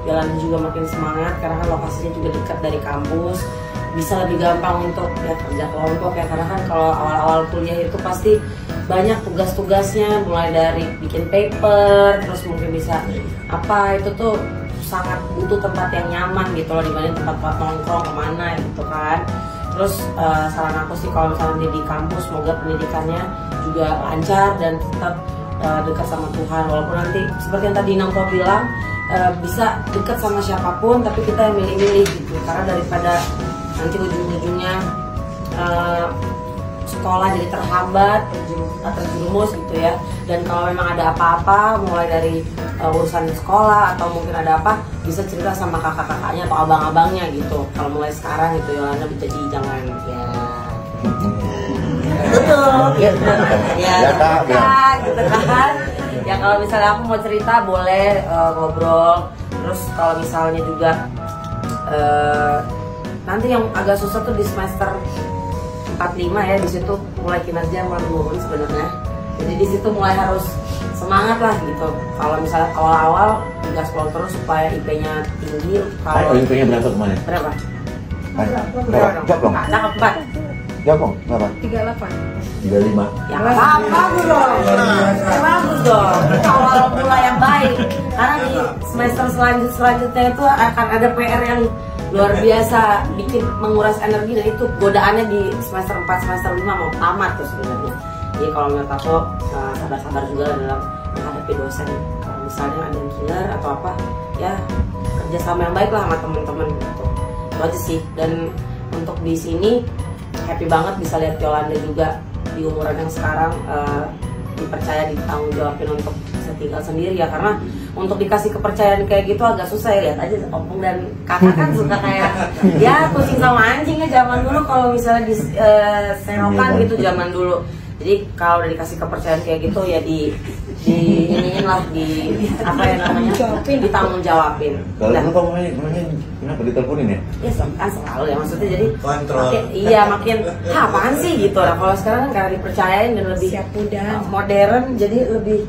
jalan juga makin semangat karena kan lokasinya juga dekat dari kampus, bisa lebih gampang untuk ya kerja kelompok ya, karena kan kalau awal-awal kuliah itu pasti banyak tugas-tugasnya, mulai dari bikin paper, terus mungkin bisa apa, itu tuh sangat butuh tempat yang nyaman gitu loh dibanding tempat-tempat nongkrong kemana gitu kan. Terus saran aku sih kalau misalnya di kampus, semoga pendidikannya juga lancar dan tetap dekat sama Tuhan, walaupun nanti seperti yang tadi Nongko bilang bisa dekat sama siapapun tapi kita yang milih-milih gitu, karena daripada nanti ujung-ujungnya sekolah jadi terhambat, terjerumus gitu ya. Dan kalau memang ada apa-apa mulai dari urusan sekolah atau mungkin ada apa, bisa cerita sama kakak-kakaknya atau abang-abangnya gitu. Kalau mulai sekarang gitu Yolanda, jadi jangan ya betul gitu ya, gitu kan ya. Kalau misalnya aku mau cerita boleh ngobrol. Terus kalau misalnya juga nanti yang agak susah tuh di semester 4-5 ya, di situ mulai kinerja mulai menurun sebenarnya. Jadi di situ mulai harus semangat lah gitu. Kalau misalnya awal-awal gaspol terus supaya IP-nya tinggi. Kalau IP-nya berapa kemarin? Berapa? Jawab dong. Cakep 4. Jawab dong, berapa? 38. 35. Ya bagus dong. Bagus dong. Itu awal mulai yang baik. Karena di semester selanjutnya itu akan ada PR yang luar biasa, bikin menguras energi, dan itu godaannya di semester 4, semester 5 mau tamat tuh sebenarnya. Jadi kalau menurut aku sabar-sabar juga dalam menghadapi dosen. Kalau misalnya ada yang killer atau apa, ya kerjasama yang baik lah sama teman-teman gitu. Itu aja sih. Dan untuk di sini happy banget bisa lihat Yolanda juga di umuran yang sekarang dipercaya, ditanggung jawabin untuk bisa tinggal sendiri ya, karena untuk dikasih kepercayaan kayak gitu agak susah ya. Lihat aja Opung dan kakak kan suka kayak ya kucing sama anjing ya zaman dulu kalau misalnya diserokan gitu zaman dulu. Jadi kalau udah dikasih kepercayaan kayak gitu ya iniin lah, di apa ya namanya, ditanggung jawabin. Kalau dulu kamu namanya kenapa diteleponin ya? Ya kan selalu ya, maksudnya jadi kontrol. makin apaan sih gitu. Nah kalau sekarang kan karena dipercayain dan lebih modern, jadi lebih.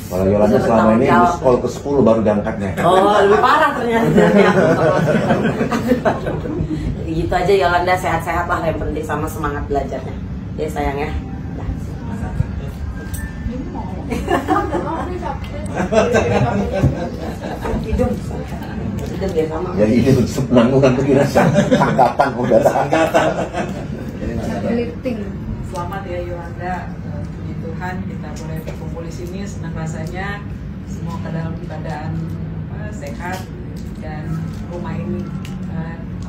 Kalau Yolanda selama ini di sekolah ke-10 baru diangkatnya. Oh, lebih parah ternyata. Gitu aja Yolanda, sehat-sehat lah yang penting, sama semangat belajarnya. Ya sayang ya. Hidup ya sama. Jadi ini penanggungan penjelasan angkatan udara. Selamat ya Yolanda, puji Tuhan kita boleh berkumpul di sini, senang rasanya. Semoga dalam keadaan sehat dan rumah ini,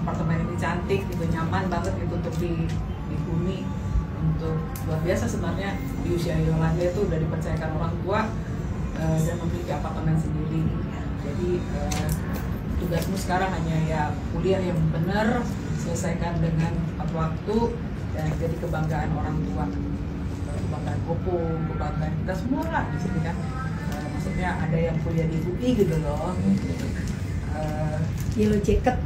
apartemen ini cantik, itu nyaman banget itu untuk dihuni. Untuk luar biasa sebenarnya di usia Yolanda itu udah dipercayakan orang tua dan memiliki apartemen sendiri. Jadi tugasmu sekarang hanya ya kuliah yang benar, selesaikan dengan tepat waktu, dan jadi kebanggaan orang tua, kebanggaan Opung, kebanggaan kita semua lah di sini kan. Maksudnya ada yang kuliah di UI gitu loh. Yellow jacket.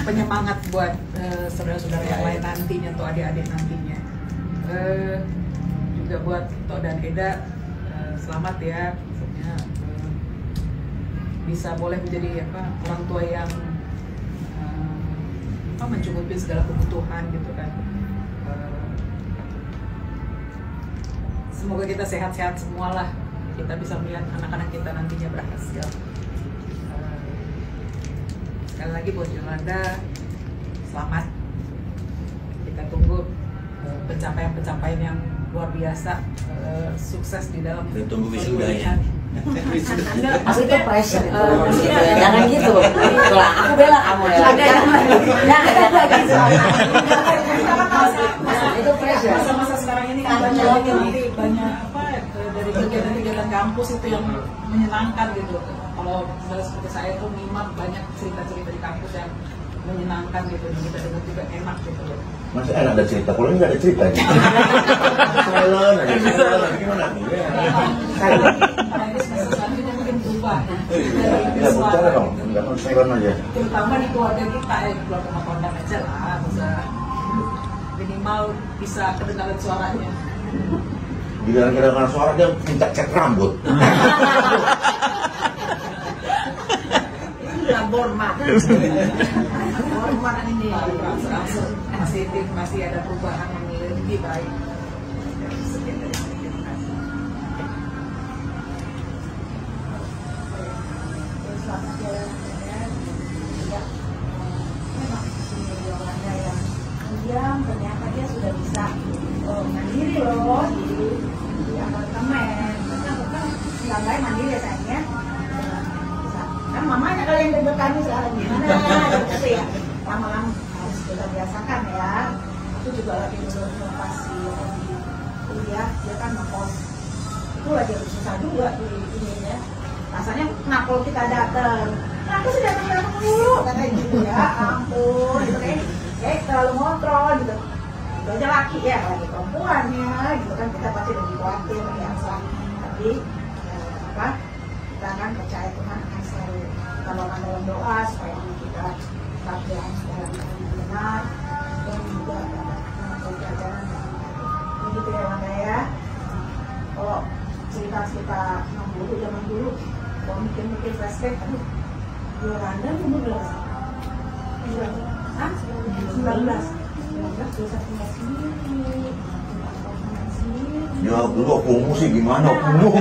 Penyemangat buat saudara-saudara yang lain nantinya atau adik-adik nantinya. Juga buat Tok dan Eda, selamat ya, maksudnya bisa boleh menjadi orang tua yang mencukupi segala kebutuhan gitu kan. Semoga kita sehat-sehat semua lah, kita bisa melihat anak-anak kita nantinya berhasil. Sekali lagi buat Yolanda, selamat. Kita tunggu pencapaian-pencapaian yang luar biasa, sukses di dalam. Kita tunggu wisudanya. Maksudnya pressure itu, jangan gitu. Aku bela kamu ya. Itu pressure. Masa-masa sekarang ini kan banyak dari kegiatan-kegiatan kampus itu yang menyenangkan gitu. Kalau misalnya seperti saya tuh memang banyak cerita-cerita di kampus yang menyenangkan gitu, dan kita dengar juga enak gitu loh. Masih enak ada cerita, kalau ini nggak ada ceritanya. Silent aja, gimana nih? Karena ini semester selanjutnya mungkin berubah. Ya bicara dong, nggak harus silent aja. Terutama di keluarga kita ya, keluarga Makondan aja lah, bisa minimal bisa kedengaran suaranya. Di dalam kedengaran suara dia minta cek rambut. hormat ini sensitif, masih ada perubahan yang lebih baik. Sekian dari saya. Terima kasih. Selamat jalan ya. Memang sini Yolanda yang diam, ternyata dia sudah bisa mandiri loh di apartemen. Bukan nggak baik mandiri ya sayangnya. Kan mamanya kalau yang deg-degan sekarang gimana gitu ya. Lama-lama harus kita biasakan ya. Aku juga lagi belum pasti kuliah, dia kan ngekos. Itu lagi susah juga ini ya. Rasanya kenapa kalau kita datang, kenapa sih datang dulu katanya gitu ya, ampun gitu kayak terlalu ngotrol gitu. Itu aja laki ya, lagi perempuan ya gitu kan, kita pasti lebih khawatir ya. Tapi kita akan percaya Tuhan akan selalu kita doakan dalam doa supaya kita tetap jalan secara yang benar dan juga dapat pelajaran begitu ya Wanda ya. Kalau cerita 60 zaman dulu, kalau mikir-mikir flashback, aduh, Yolanda umur berapa? 19 bisa punya sendiri. Ya dulu aku umur sih gimana umur.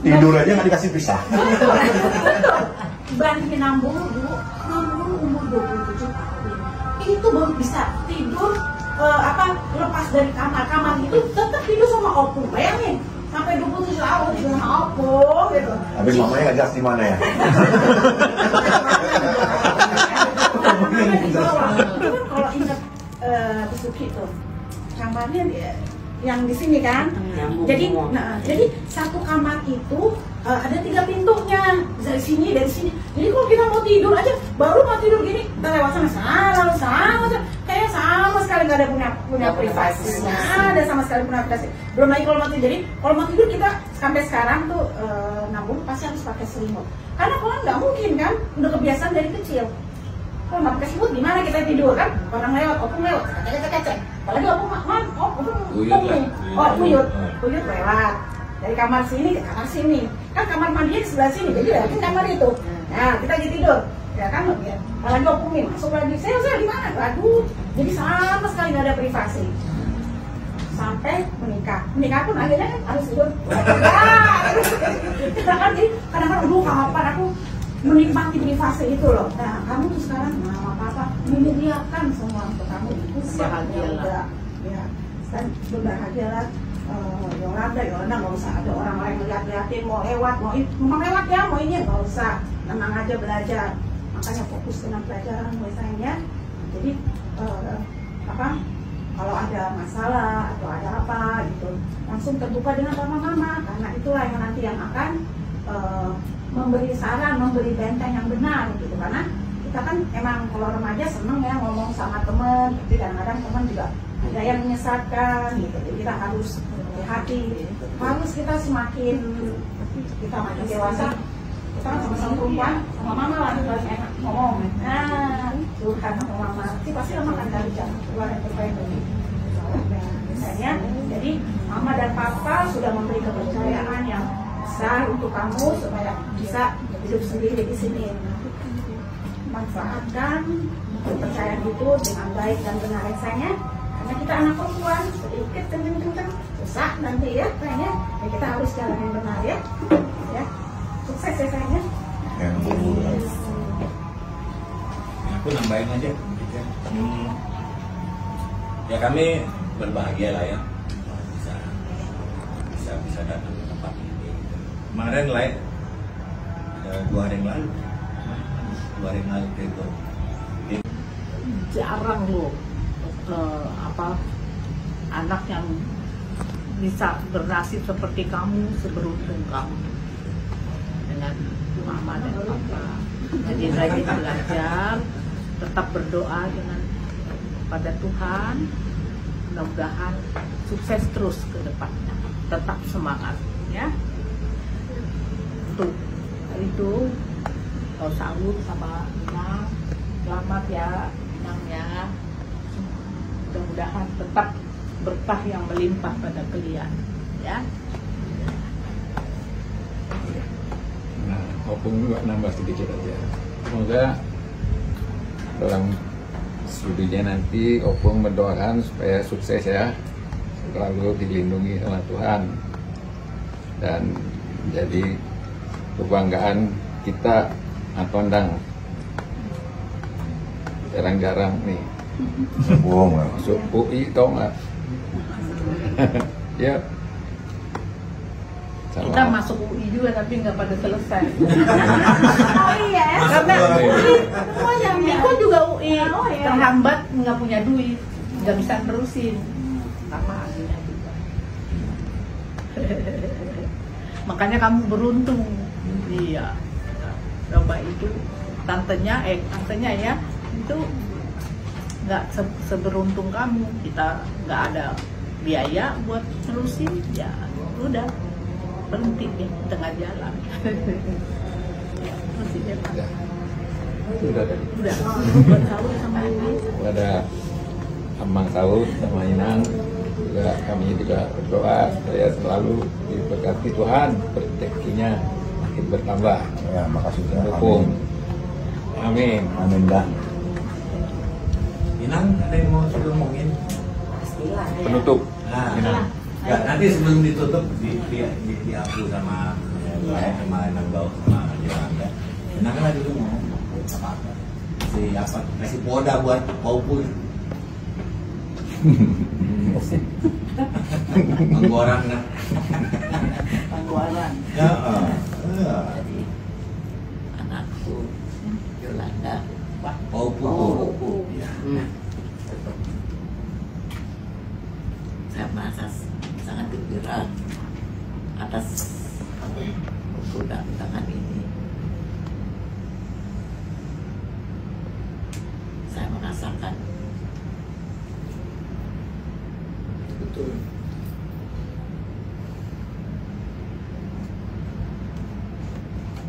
Tidur aja nggak dikasih pisah. Bandingin 60 dulu, 60 umur 27 tahun. Itu baru bisa tidur lepas dari kamar itu tetap tidur sama opung. Bayangin sampai 27 tahun tidur sama opung gitu. Habis mamanya nggak jelas di mana ya. Kalau ingat Bisuki tuh kamarnya yang di sini kan. Jadi satu kamar itu ada 3 pintunya dari sini. Jadi kalau kita mau tidur aja, baru mau tidur gini, kita lewat sama kayak sama sekali nggak ada punya privasi, nggak ada sama sekali punya privasi. Belum lagi kalau mau tidur. Jadi kalau mau tidur kita sampai sekarang tuh 60 pasti harus pakai selimut. Karena kalau nggak mungkin kan, udah kebiasaan dari kecil. Kalau nggak pakai selimut gimana kita tidur kan? Orang lewat, opung lewat, kecek. Apalagi opung uyut lewat dari kamar sini ke kamar sini. Kan kamar mandinya di sebelah sini, jadi lewatin kamar itu. Nah kita lagi tidur, ya kan? Apalagi opungin masuk lagi, saya di mana? Aduh, jadi sama sekali nggak ada privasi. Sampai menikah pun akhirnya kan harus tidur. Kita kan jadi kadang-kadang kapan aku menikmati privasi itu loh. Nah kamu tuh sekarang apa menyediakan semua untuk kamu itu bahagia ya, dan berbahagialah. Yolanda nggak usah ada orang lain ngeliat-liatin, mau lewat mau lewat ya, mau ini nggak usah, tenang aja belajar. Makanya fokus dengan pelajaran misalnya. Jadi kalau ada masalah atau ada apa gitu, langsung terbuka dengan mama, karena itulah yang nanti yang akan memberi saran, memberi benteng yang benar gitu. Karena kita kan emang kalau remaja seneng ya ngomong sama teman, tapi kadang-kadang teman juga ada yang menyesatkan gitu. Jadi kita harus hati, harus kita semakin kita makin dewasa, kita kan sama-sama perempuan, sama mama lah paling enak ngomong. Nah, Tuhan sama mama, pasti lama kan dari jalan keluar yang terbaik dari misalnya. Jadi mama dan papa sudah memberi kepercayaan yang besar untuk kamu supaya bisa hidup sendiri di sini. Manfaatkan kepercayaan itu dengan baik dan benar rasanya. Karena kita anak perempuan, sedikit kenceng-kenceng susah nanti ya kayaknya. Ya kita harus jalan yang benar ya. Sukses ya sayangnya. Aku nambahin aja. Ya kami berbahagia lah ya bisa datang ke tempat ini. Kemarin lah 2 hari yang lalu itu jarang loh anak yang bisa bernasib seperti kamu, seberuntung kamu dengan mama dan papa. Jadi rajin belajar, tetap berdoa pada Tuhan, mudah-mudahan sukses terus ke depannya. Tetap semangat ya. Itu salut sama Inang, selamat ya Inangnya. Mudah-mudahan tetap berkah yang melimpah pada kalian ya. Opung juga nambah sedikit aja. Semoga dalam studinya nanti Opung mendoakan supaya sukses ya, selalu dilindungi sama Tuhan dan jadi kebanggaan kita Atondang. Jarang-jarang nih masuk UI, tau nggak? Ya. Sama. Kita masuk UI juga tapi nggak pada selesai. Oh iya, Karena semuanya Miko juga UI, Oh, iya. terhambat nggak punya duit, nggak bisa terusin. Sama hasilnya juga. Makanya kamu beruntung. Iya. Coba itu tantenya ya itu nggak seberuntung kamu. Kita nggak ada biaya buat terusin, ya udah berhenti di tengah jalan. Masih ya, Pak. Sudah tadi. Udah buat sahur sama ini. Ada Amang Sahur sama Inang juga, kami juga berdoa supaya selalu diberkati Tuhan, rezekinya makin bertambah. Ya, makasih. Dukung. Amin. Amin dah. Inang, ada yang mau ngomongin? Pastilah ya. Penutup. Nah, Inang. ya, nanti sebelum ditutup di aku sama sama Inang Bau sama Yolanda. Inang lah dulu mau apa? Kasih poda buat Paupun. Penggorang nah. Pangguaran. Ya. Jadi anakku Yolanda Paupun. Ya. Saya merasa sangat gembira atas kedatangan ini. Saya merasakan betul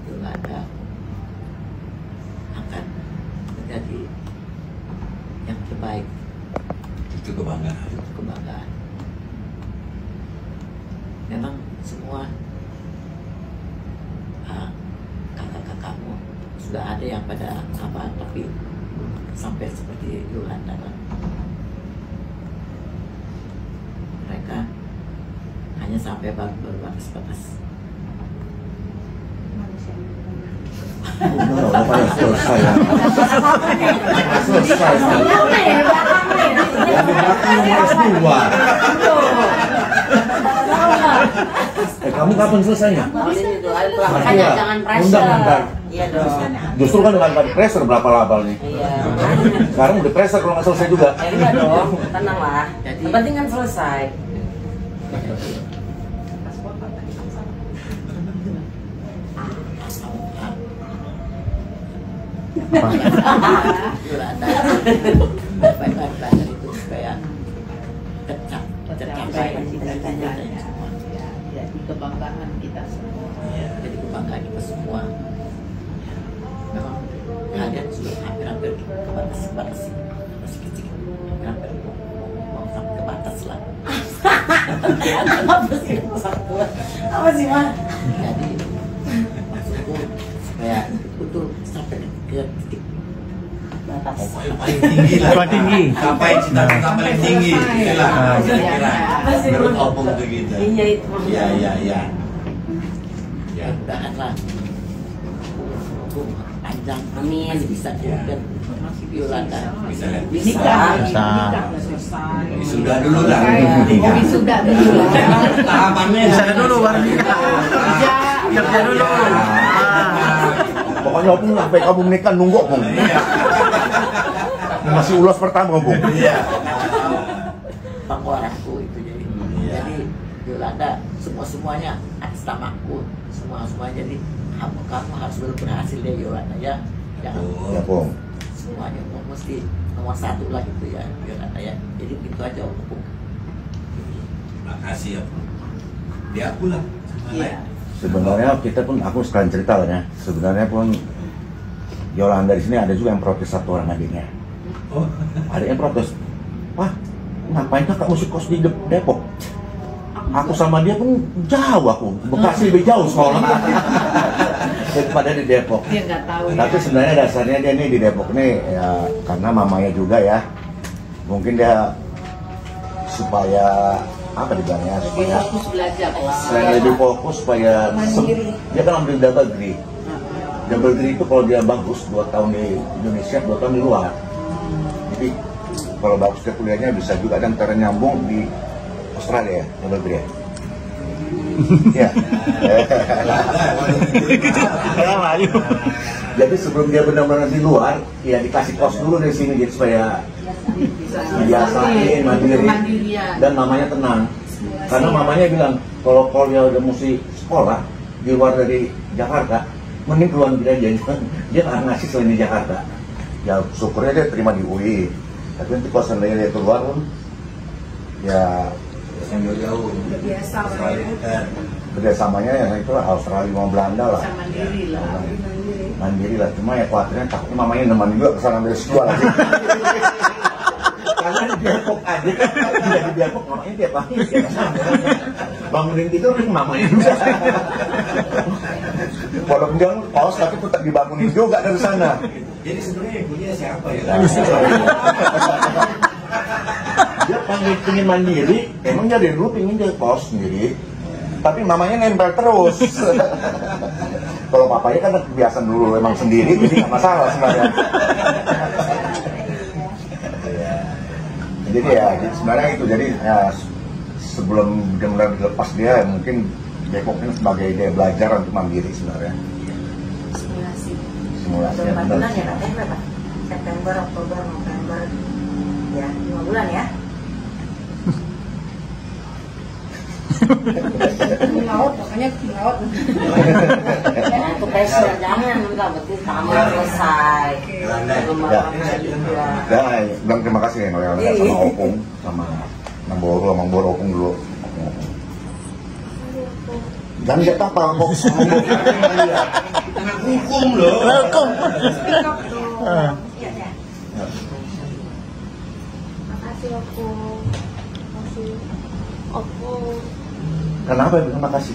Yolanda akan menjadi yang terbaik. Itu kebanggaan. Itu kebanggaan. Memang semua kakak-kakakmu sudah ada yang pada apa, tapi sampai seperti Yolanda kan, mereka hanya sampai batas-batas. Bapak yang selesai ya. Selesai. Kamu kapan selesainya? Makanya jangan pressure. Iya dong. Justru kan dengan pressure berapa laba nih? Iya. Sekarang udah pressure kalau nggak selesai juga. Ya enggak dong, tenanglah. Yang penting kan selesai. Yolanda, belajar itu supaya tercapai cita-citanya semua. Jadi kebanggaan kita semua. Jadi kebanggaan kita semua. Memang kalian sudah hampir-hampir ke batas masih kecil, hampir mau sampai ke batas lah. Apa sih mah? Jadi maksudku supaya betul sampai ke titik batas. Paling tinggi lah. Paling tinggi. Sampai cita-cita paling tinggi. Itulah. Kira-kira. Menurut Opung begitu. Iya itu. Iya. Ya mudahan lah. Panjang, amin, masih bisa dan masih Yolanda Bisa lihat. Nikah. Wisuda dulu lah. Wisuda dulu. Tahapannya. Bisa dulu baru nikah. Kerja dulu. Pokoknya Opung sampai kamu menikah nunggu Opung. Masih ulas pertama Opung. Iya. pengeluaranku itu jadi Yolanda semuanya atas namaku semua jadi kamu harus berhasil deh Yolanda ya Ya Pung. semuanya mesti nomor 1 lah gitu ya Yolanda ya, jadi begitu aja Pung. Makasih ya Pung. Di aku lah Iya. Sebenarnya kita pun, aku sekalian cerita lah ya, sebenarnya pun Yolanda di sini ada juga yang protes satu orang adiknya. Oh. Ada yang protes, wah ngapain kakak musik kos di Depok? Aku sama dia pun jauh aku. Bekasi lebih jauh sekolah daripada di Depok. Dia nggak tahu. Tapi sebenarnya dasarnya dia nih di Depok nih ya karena mamanya juga ya. Mungkin dia supaya apa dibilangnya supaya Fokus belajar. selain lebih fokus supaya dia kan ambil double degree. Double degree itu kalau dia bagus 2 tahun di Indonesia, 2 tahun di luar. Jadi kalau bagus dia kuliahnya bisa juga dan ternyambung di Australia ya, double degree. Ya. Jadi sebelum dia benar-benar di luar, ya dikasih kos dulu di sini gitu supaya biasain mandiri dan mamanya tenang. Karena mamanya bilang kalau dia udah mesti sekolah di luar dari Jakarta, mending keluar negeri aja. Dia nggak ngasih selain di Jakarta. Ya syukurnya dia terima di UI. Tapi nanti kalau seandainya dia keluar pun, ya sambil jauh. Biasa. kerjasamanya ya itu Australia sama Belanda lah. Bisa mandiri lah. Mandiri lah, cuma ya khawatirnya takutnya mamanya nemenin juga kesana ambil S2 lagi. Karena di Depok aja, tidak di Depok mamanya tiap hari bangunin tidur kan mamanya juga. Walaupun dia kos tapi tetap dibangunin juga dari sana. Jadi sebenarnya yang punya siapa ya? Dia pengen mandiri, emang dari dulu pengen dia kos sendiri, tapi mamanya nempel terus. Kalau papanya kan kebiasaan dulu emang sendiri, jadi nggak masalah sebenarnya. Jadi ya sebenarnya itu jadi ya, sebelum benar-benar dilepas dia mungkin Depok ini sebagai dia belajar untuk mandiri sebenarnya. Simulasi Berapa bulan ya katanya berapa? September, Oktober, November, ya 5 bulan ya. Laut, pokoknya laut. Nah, itu pressure jangan enggak berarti tamat selesai. Ya, bilang terima kasih ya oleh sama Opung, sama Namboro Opung dulu. Dan dia apa kok Hukum loh. Hukum. Makasih aku. Makasih. Aku. Kenapa bilang makasih?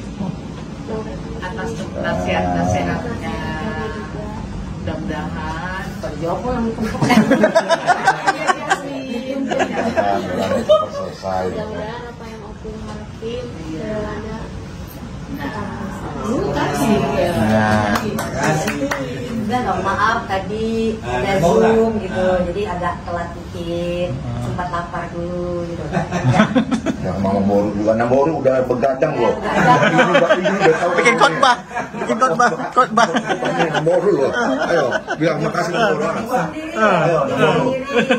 Atas nasihat-nasihatnya. Mudah-mudahan Berjawab yang selesai. Mudah-mudahan apa yang aku harapin ada. Udah nggak maaf tadi ada Zoom gitu, jadi agak telat dikit, sempat lapar dulu gitu. Ya Mama Boru juga, Namboro udah begadang loh. Bikin khotbah. Namboro loh. Ayo, bilang makasih Namboro. Ayo, Namboro.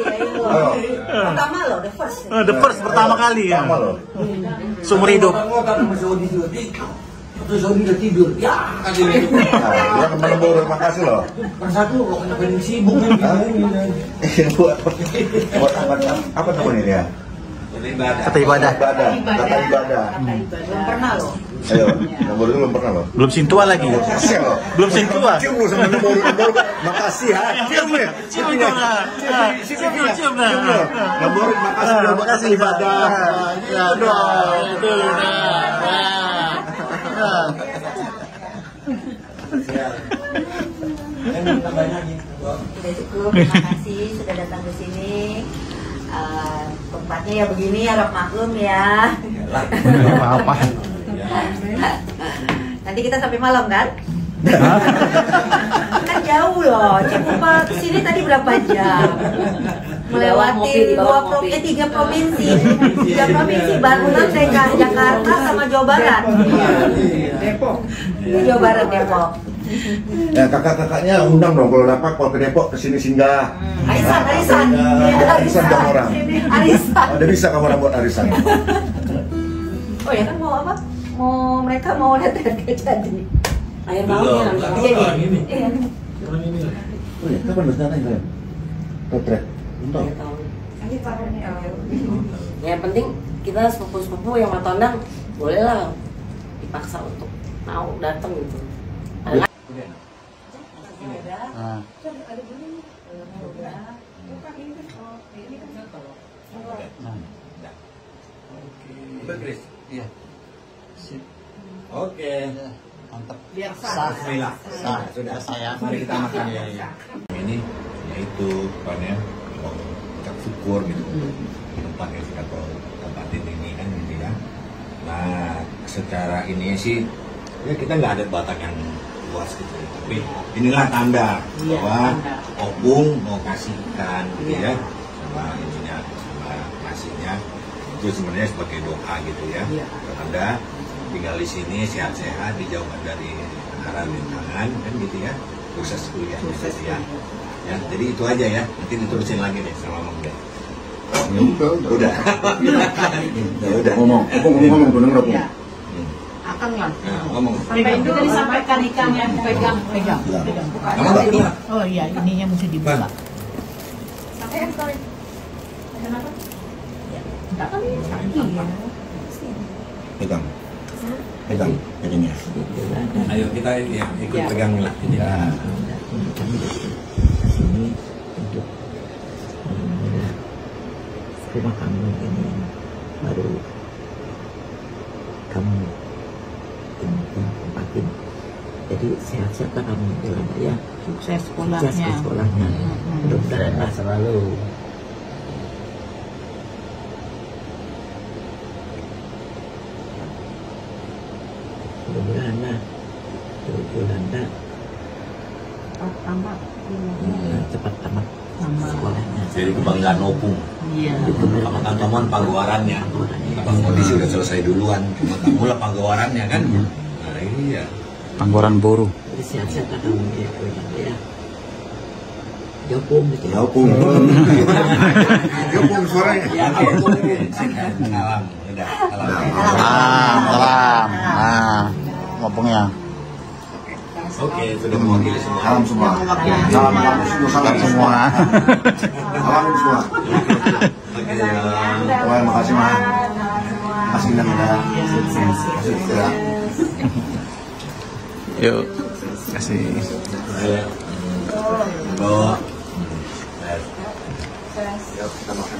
Ayo. Pertama loh, the first. The first pertama kali ya. Sama loh. Seumur hidup. Terus Odi udah tidur, ya katanya gitu. Nah, dia Namboro, makasih loh. Persatu kok kenapa ini sibuk kan? Buat apa namanya dia? Kata ibadah. Kata ibadah. Belum pernah loh. Ayo, Namboro itu belum pernah loh. Belum sintua lagi. Makasih loh. Belum sintua. Cium lu sama Namboro. Makasih ya. Cium ya. Cium nah. Namboro makasih ibadah. Ya dong. Itu Sudah cukup, terima kasih sudah datang ke sini. Tempatnya ya begini, harap maklum ya. apa? Nanti kita sampai malam kan? Kan jauh loh, Cikupa ke sini tadi berapa jam? Melewati 3 provinsi. 3 provinsi, Bandung, Jakarta sama Jawa Barat. Depok. Jawa Barat, Depok. Ya kakak-kakaknya undang dong kalau dapat kalau ke Depok kesini singgah. Arisan. Arisan jam orang. Arisan. Ada bisa kamu buat arisan. Oh ya kan mau apa? Mereka mau lihat harga jadi. Air lautnya jadi. Iya. Oh ya, kapan berjalan ini? Potret. Untuk. Yang penting kita sepupu-sepupu yang matondang boleh lah dipaksa untuk mau datang gitu. Chris. Iya. yang sah. Bismillah. Sah. Sudah. Saya. Mari kita makan. Ini yaitu apanya? Ucap syukur gitu. Tempat yang kita tempatin ini kan gitu ya. Nah, secara ini sih ya kita nggak ada batang yang luas gitu. Tapi inilah tanda bahwa Opung mau kasih ikan gitu ya. Sama ininya, sama nasinya. Itu sebenarnya sebagai doa gitu ya. Anda tinggal di sini sehat-sehat, dijauhkan dari hara rintangan kan gitu ya, sukses kuliahnya gitu ya. Ya, jadi itu aja ya. Nanti diterusin lagi deh sama Mang deh. Udah. Udah. Ngomong bener nggak? Akan lah. Nah, ngomong. Sampai itu tadi sampaikan ikannya pegang. Oh iya, ininya mesti dibuka. Sorry. Kenapa? Enggak kan? Iya. Pegang jadinya. Ayo kita ya, ikut pegang lah. Ya. Sini untuk rumah kamu ini baru kamu tempatin. Jadi sehat-sehat kamu jalan ya. Sukses sekolahnya. Sukses ke sekolahnya. Mudah-mudahan selalu. Mudah-mudahan lah Yolanda cepat tamat sekolahnya. Jadi kebanggaan Opung. Iya. Sama teman-teman panggawarannya. Abang kondisi udah selesai duluan. Cuma kamu lah panggawarannya kan. Nah iya. Panggoran Boru. Jadi sehat-sehat kamu ya. Jopung gitu. Jopung suaranya. Ya, oke. Salam. Udah. Salam. Nah, ngomongnya. Oke, sudah mewakili semua. Salam semua. Salam semua. Salam semua. Oke, ya. Wah, makasih mah. Makasih Nanda. Makasih Tira. Yuk, kasih. Bawa. Yuk, kita makan.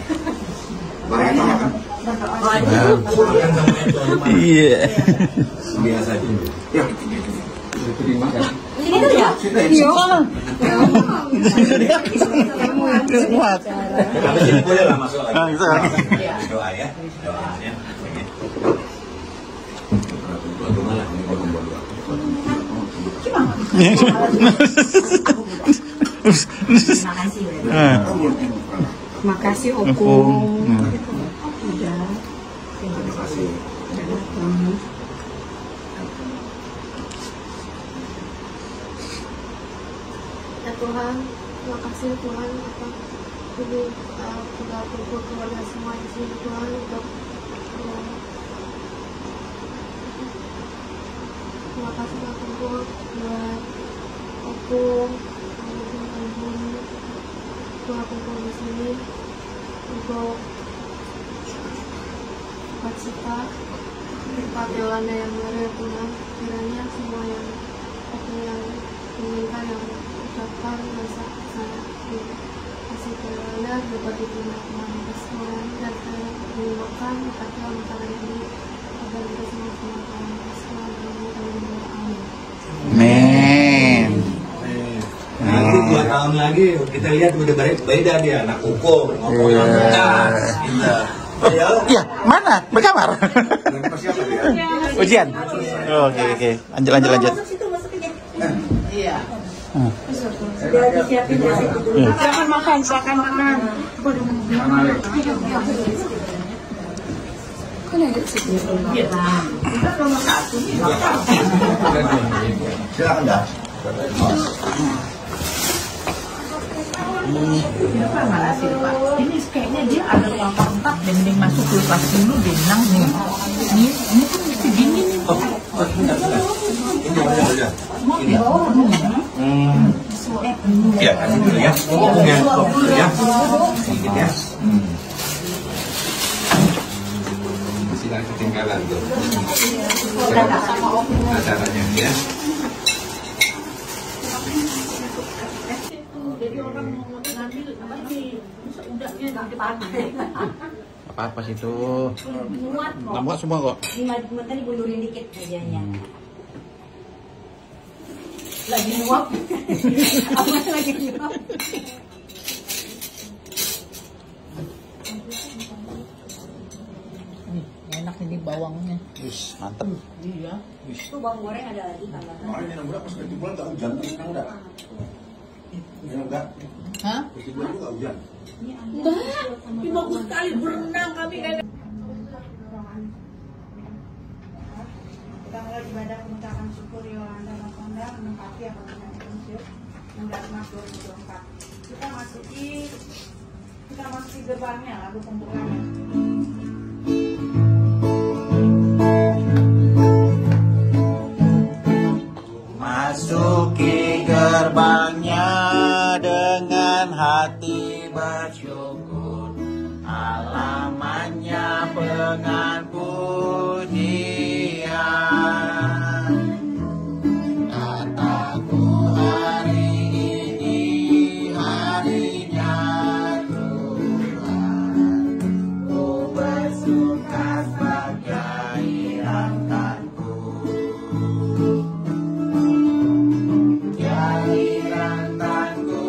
Mari kita makan. Iya. Biasa aja. Ya. Ini tuh ya? Muat. Habis ini boleh lah masuk lagi. Bisa lagi. Doa ya. Doanya. Doa malah ini doa. Makasih Opung. Terima kasih. Ya Tuhan, terima kasih Tuhan ini sudah kumpul keluarga semua di sini Tuhan untuk terima kasih sudah kumpul buat Opung, telah kumpul di sini untuk sukacita tempat Yolanda yang baru ya Tuhan. Kiranya semua yang aku yang inginkan yang ucapkan rasa sangat kasih ke Yolanda dapat diterima Tuhan semua dan saya mendoakan kata makanan ini agar kita semua Tuhan semua amin. Men. Nanti 2 tahun lagi kita lihat udah beda dia, anak ukur, ngomongnya ngegas, gitu. Iya, mana? Berkamar. Ujian. Oke. Lanjut. Iya. Sudah disiapin nasi dulu. Silakan makan. Silakan dah. Apa mana sih Pak? Ini kayaknya dia ada kelapa empat, mending masuk kulkas dulu benang nih. Ini kan mesti dingin nih. Ini ya, kasih dulu ya. Ngomongnya ya. Sedikit ya. Silakan ketinggalan tuh. Acaranya ya. Jadi orang mau ngambil apa ini? Udahnya di depan. Apa sih itu? Muat kok. Muat semua kok. Ini tadi bundurin dikit aja ya. Lagi nyuap. Abang lagi nyuap. Enak ini bawangnya. Wis, mantep. Iya. Itu bawang goreng ada lagi tambahan. Makanya yang berapa sekali bulan tak hujan, sekarang enggak. Enggak. Hah? Festival itu enggak hujan. Enggak. Ini bagus sekali berenang kami kan. Kita mulai ibadah pengucapan syukur Yolanda Makonda menempati apa yang dimaksud 16 Maret 2024. Kita masuki gerbangnya lagu pembukaannya. Masuki gerbangnya dengan hati bersyukur, halamannya dengan pujian. Kataku hari ini harinya Tuhan, ku bersuka sebagai rangkanku. Jadi rantanku,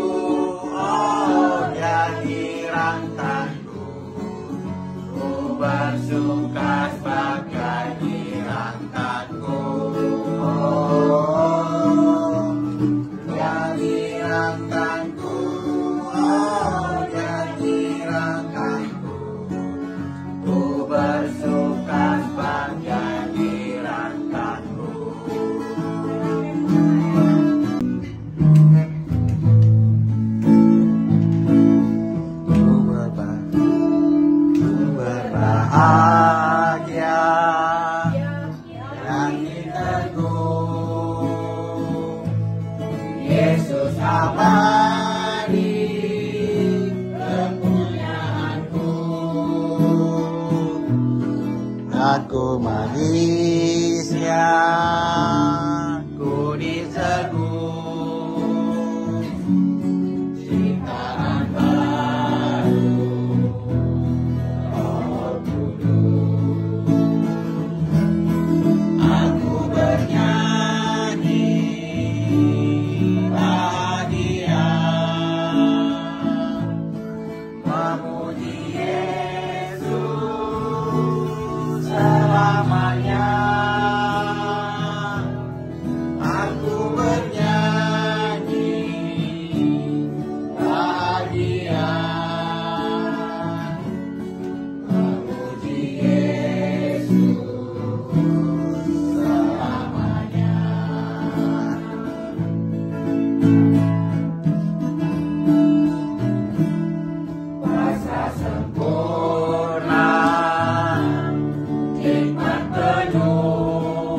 oh jadi rantanku, ku bersuka sebagai rantanku. Oh, jadi rantanku, oh jadi rantanku, ku bersuka sebagai rantanku. Berbahagia yang diteguh Yesus abadi kemunyaanku. Aku manisnya ku diseguh ciptaan baru. Aku bernyanyi bahagia, memuji Yesus selamanya. Aku bernyanyi bahagia, memuji Yesus selamanya. Kuasa sempurna, hikmat penuh,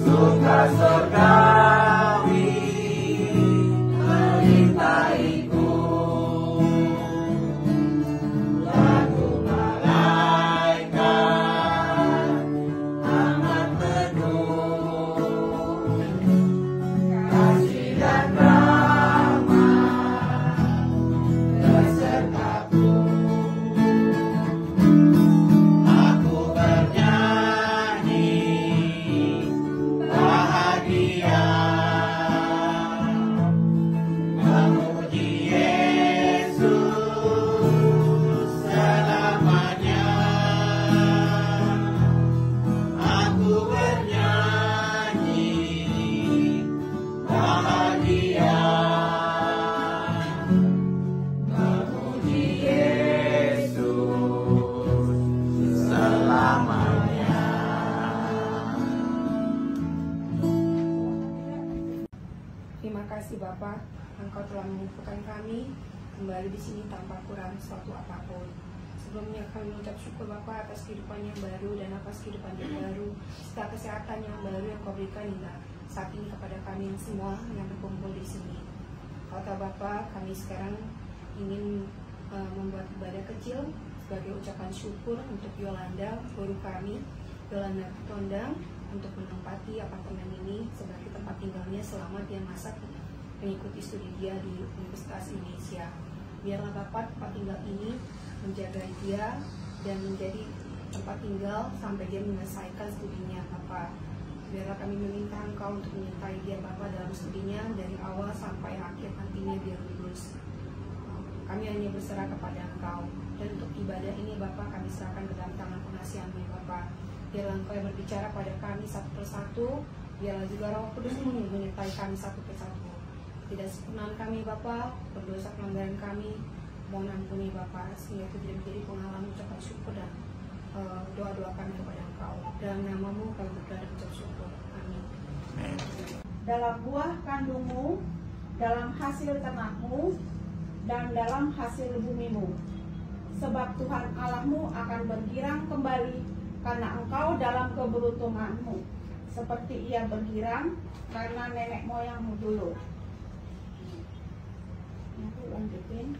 surga surgawi melintaiku. Lagu malaikat amat teduh, kasih dan rahmat besertaku. Aku bernyanyi bahagia, memuji Yesus selamanya. Aku bernyanyi bahagia, memuji Yesus selamanya. Terima kasih Bapa, Engkau telah mengumpulkan kami kembali di sini tanpa kurang suatu apapun. Sebelumnya kami mengucap syukur Bapa atas kehidupan yang baru dan atas kehidupan yang baru, serta kesehatan yang baru yang Kau berikan hingga saat ini kepada kami semua yang berkumpul di sini. Kata Bapa, kami sekarang ingin membuat ibadah kecil sebagai ucapan syukur untuk Yolanda, guru kami, Yolanda Tondang, untuk menempati apartemen ini sebagai tempat tinggalnya selama dia masa mengikuti studi dia di Universitas Indonesia. Biarlah Bapak tempat tinggal ini menjaga dia dan menjadi tempat tinggal sampai dia menyelesaikan studinya Bapak. Biarlah kami meminta Engkau untuk menyertai dia Bapa dalam studinya dari awal sampai akhir nantinya biar lulus. Kami hanya berserah kepada Engkau. Dan untuk ibadah ini Bapa kami serahkan ke dalam tangan pengasihan-Mu ya Bapa. Biarlah Engkau yang berbicara pada kami satu persatu. Biarlah juga Roh Kudus-Mu menyertai kami satu persatu. Tidak sempurnaan kami Bapa, berdosa pelanggaran kami, mohon ampuni Bapa, sehingga itu tidak menjadi penghalang ucapan syukur dan doa-doa kami kepada Engkau. Dalam nama-Mu kami berdoa dan ucap syukur. Amin. Dalam buah kandungmu, dalam hasil ternakmu, dan dalam hasil bumimu. Sebab Tuhan Allahmu akan bergirang kembali karena engkau dalam keberuntunganmu, seperti ia bergirang karena nenek moyangmu dulu. Nanti lanjutin.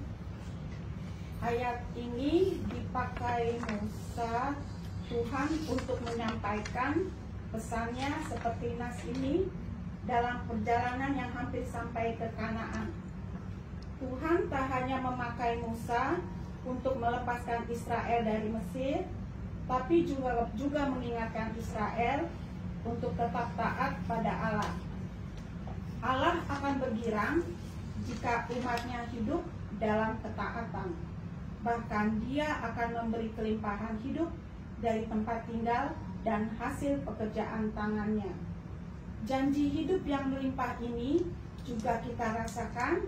Ayat ini dipakai Musa Tuhan untuk menyampaikan pesannya seperti nas ini dalam perjalanan yang hampir sampai ke Kanaan. Tuhan tak hanya memakai Musa untuk melepaskan Israel dari Mesir, tapi juga mengingatkan Israel untuk tetap taat pada Allah. Allah akan bergirang jika umatnya hidup dalam ketaatan. Bahkan dia akan memberi kelimpahan hidup dari tempat tinggal dan hasil pekerjaan tangannya. Janji hidup yang melimpah ini juga kita rasakan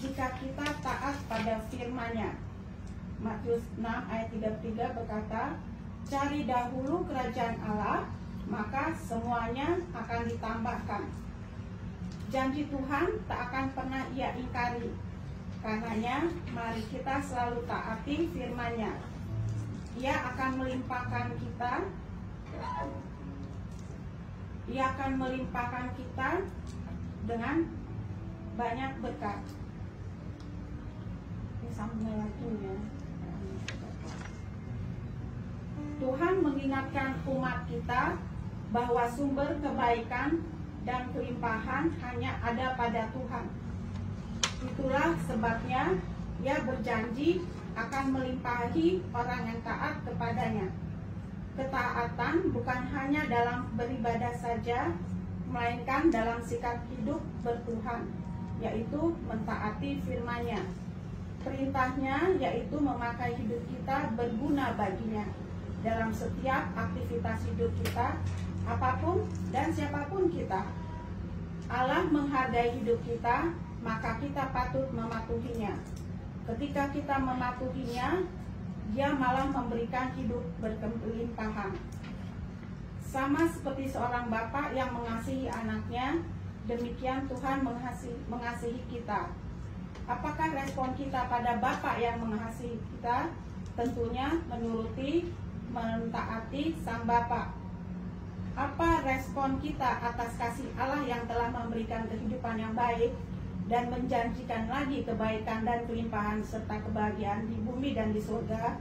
jika kita taat pada firman-Nya. Matius 6 ayat 33 berkata, "Cari dahulu kerajaan Allah, maka semuanya akan ditambahkan." Janji Tuhan tak akan pernah Ia ingkari. Karenanya, mari kita selalu taati firman-Nya. Ia akan melimpahkan kita dengan banyak berkat. Ini sambung lagi ya. Tuhan mengingatkan umat kita bahwa sumber kebaikan dan kelimpahan hanya ada pada Tuhan. Itulah sebabnya Ia berjanji akan melimpahi orang yang taat kepadanya. Ketaatan bukan hanya dalam beribadah saja, melainkan dalam sikap hidup bertuhan, yaitu mentaati firman-Nya. Perintahnya yaitu memakai hidup kita berguna baginya dalam setiap aktivitas hidup kita, apapun dan siapapun kita. Allah menghargai hidup kita, maka kita patut mematuhinya. Ketika kita mematuhinya, Dia malah memberikan hidup berkelimpahan. Sama seperti seorang bapak yang mengasihi anaknya, demikian Tuhan mengasihi kita. Apakah respon kita pada bapak yang mengasihi kita? Tentunya menuruti, mentaati sang bapak. Apa respon kita atas kasih Allah yang telah memberikan kehidupan yang baik dan menjanjikan lagi kebaikan dan kelimpahan serta kebahagiaan di bumi dan di surga?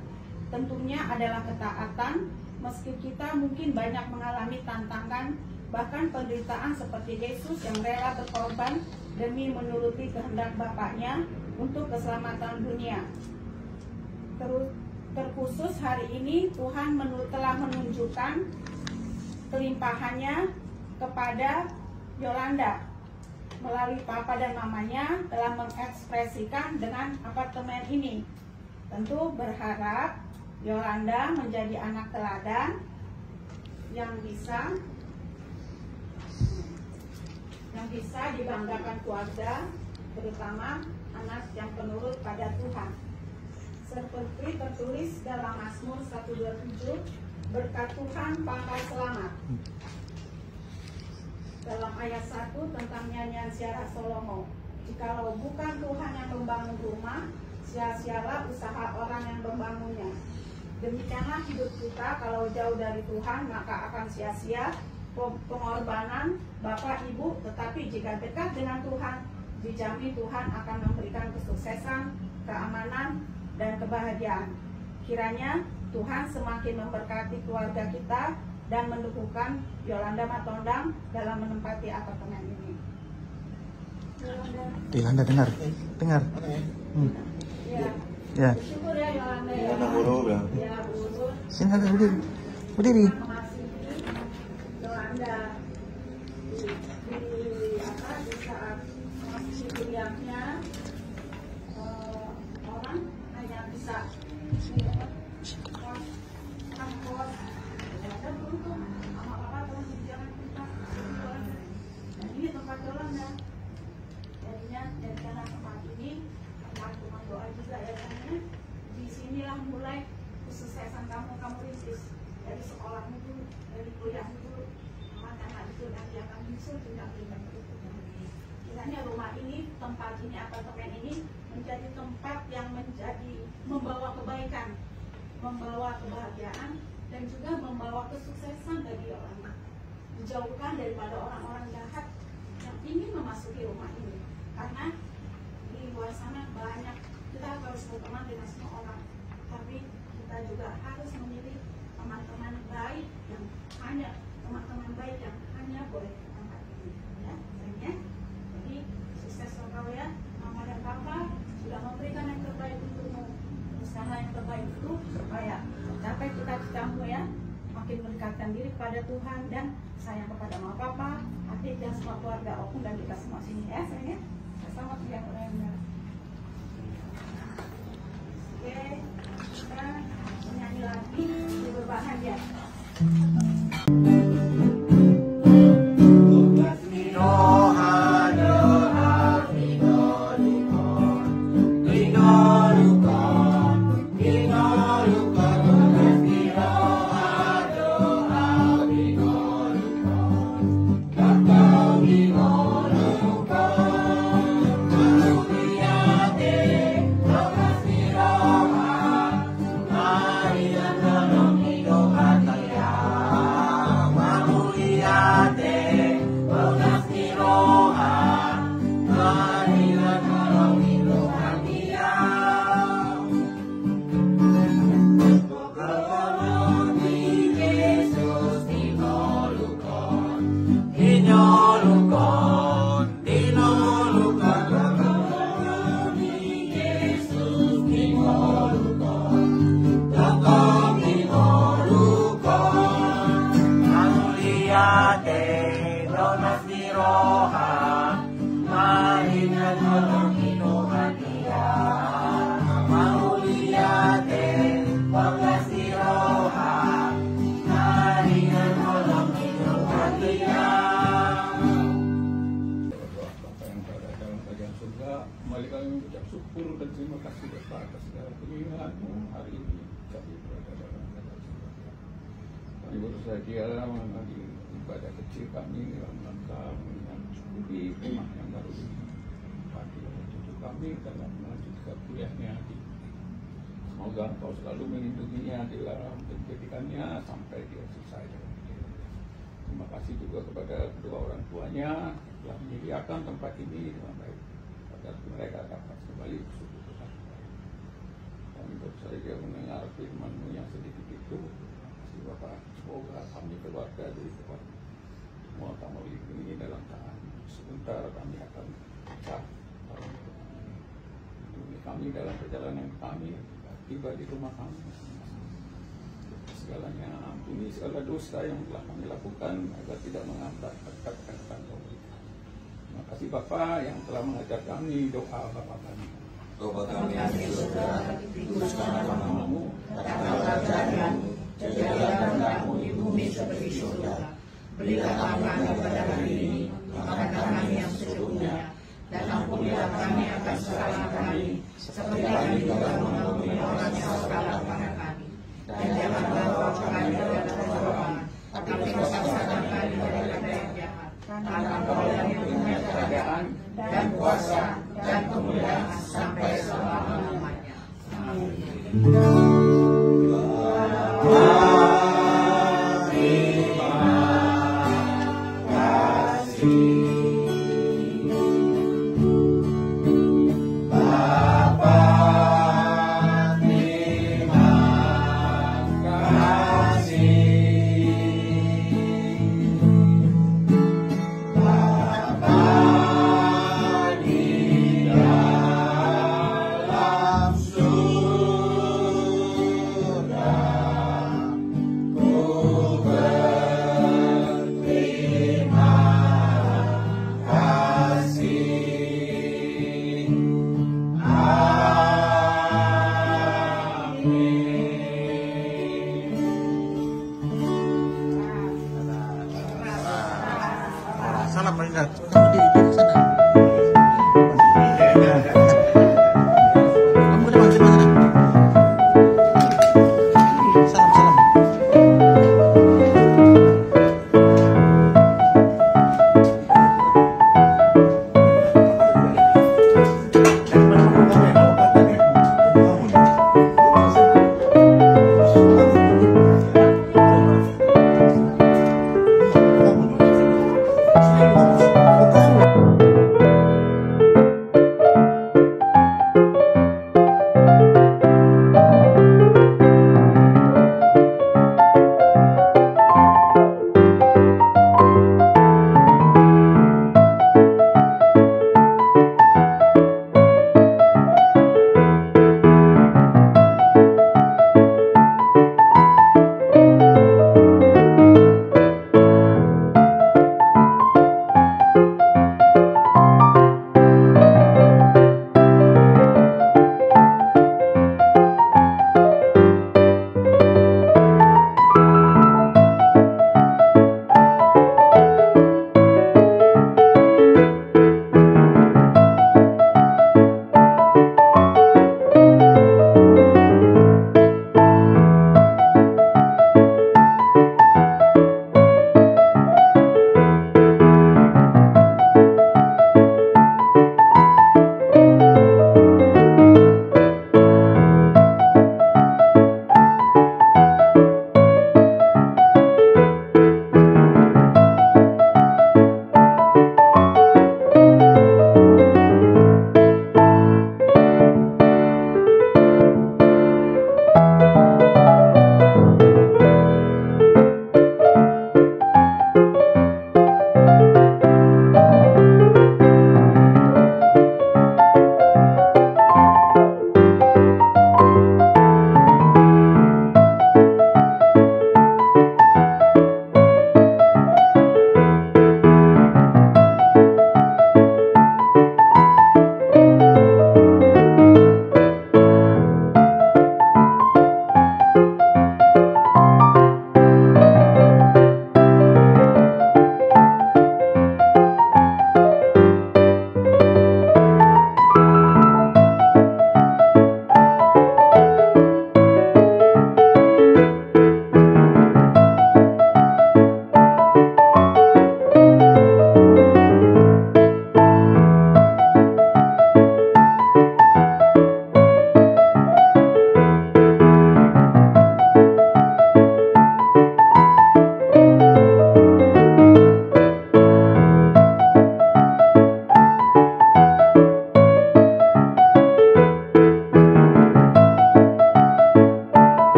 Tentunya adalah ketaatan, meski kita mungkin banyak mengalami tantangan, bahkan penderitaan seperti Yesus yang rela berkorban demi menuruti kehendak Bapaknya untuk keselamatan dunia. Terkhusus hari ini Tuhan telah menunjukkan kelimpahannya kepada Yolanda melalui papa dan mamanya, telah mengekspresikan dengan apartemen ini. Tentu berharap Yolanda menjadi anak teladan yang bisa dibanggakan keluarga, terutama anak yang penurut pada Tuhan. Seperti tertulis dalam Mazmur 127, berkat Tuhan pangkal selamat. Dalam ayat 1 tentang nyanyian Ziarah Salomo, jikalau bukan Tuhan yang membangun rumah, sia-sialah usaha orang yang membangunnya. Demikianlah hidup kita, kalau jauh dari Tuhan maka akan sia-sia pengorbanan Bapak Ibu, tetapi jika dekat dengan Tuhan, dijamin Tuhan akan memberikan kesuksesan, keamanan, dan kebahagiaan. Kiranya Tuhan semakin memberkati keluarga kita dan mendukungkan Yolanda Matondang dalam menempati apartemen ini. Yolanda dengar. Ya. Syukur ya Yolanda ya. Ya, Bu. Sini berdiri. Mengasihi Yolanda bisa kos ada beruntung sama papa tolong jangan tempat dan ini tempat Yolanda. Jadinya jadikanlah tempat ini tempat rumah doa juga ya teman-teman. Di sinilah mulai kesuksesan kamu rintis dari sekolahmu dulu, dari kuliahmu dulu, karena itu nanti akan muncul tindak-tindak berikutnya. Kiranya rumah ini, tempat ini, apartemen ini menjadi tempat yang membawa kebaikan, membawa kebahagiaan, dan juga membawa kesuksesan bagi orang. Dijauhkan daripada orang-orang jahat yang ingin memasuki rumah ini. Karena di luar sana banyak, kita harus berteman dengan semua orang, tapi kita juga harus memilih teman-teman baik yang hanya boleh ke tempat ini, ya, sayangnya. Jadi sukses kau ya, mama dan papa sudah memberikan yang terbaik untukmu. Usaha yang terbaik itu supaya mencapai cita-citamu ya, makin mendekatkan diri kepada Tuhan dan sayang kepada mama papa, adik dan semua keluarga Opung dan kita semua sini ya, sayangnya. Selamat siang orang. Oke, kita menyanyi lagi di berbahagia. Kembali kami mengucap syukur dan terima kasih atas segala pilihan-Mu hari ini kami berada dalam keadaan surga. Kami baru saja menghadiri ibadah kecil kami dalam rangka mencukupi rumah yang baru ditempati oleh cucu kami dalam melanjutkan kuliahnya. Semoga Engkau selalu melindunginya di dalam pendidikannya sampai dia selesai. Terima kasih juga kepada kedua orang tuanya telah menyediakan tempat ini dengan baik agar mereka dapat kembali ke suku Tuhan. Kami baru saja mendengar firman-Mu yang sedikit itu. Terima kasih Bapak. Semoga kami keluarga dari Tuhan semua kamu lindungi dalam tangan. Sebentar kami akan pisah. Lindungi kami dalam perjalanan kami tiba di rumah kami. Segalanya ampuni segala dosa yang telah kami lakukan agar tidak menghambat kata-kata Kau. Terima kasih Bapa yang telah mengajar kami doa Bapa kami. Bapa kami yang di surga, dikuduskanlah nama-Mu, datanglah kerajaan-Mu, jadilah kehendak-Mu di bumi seperti di surga. Berilah kami pada hari ini makan kami yang secukupnya, dan ampunilah kami akan kesalahan kami, seperti kami juga mengampuni orang yang salah kepada kami. Dan jangan bawa kami ke dalam pencobaan, tapi selamatkan kami dari yang jahat. Karena Engkau yang punya kerajaan dan kuasa dan kemuliaan sampai selama-lamanya. Amin. enak.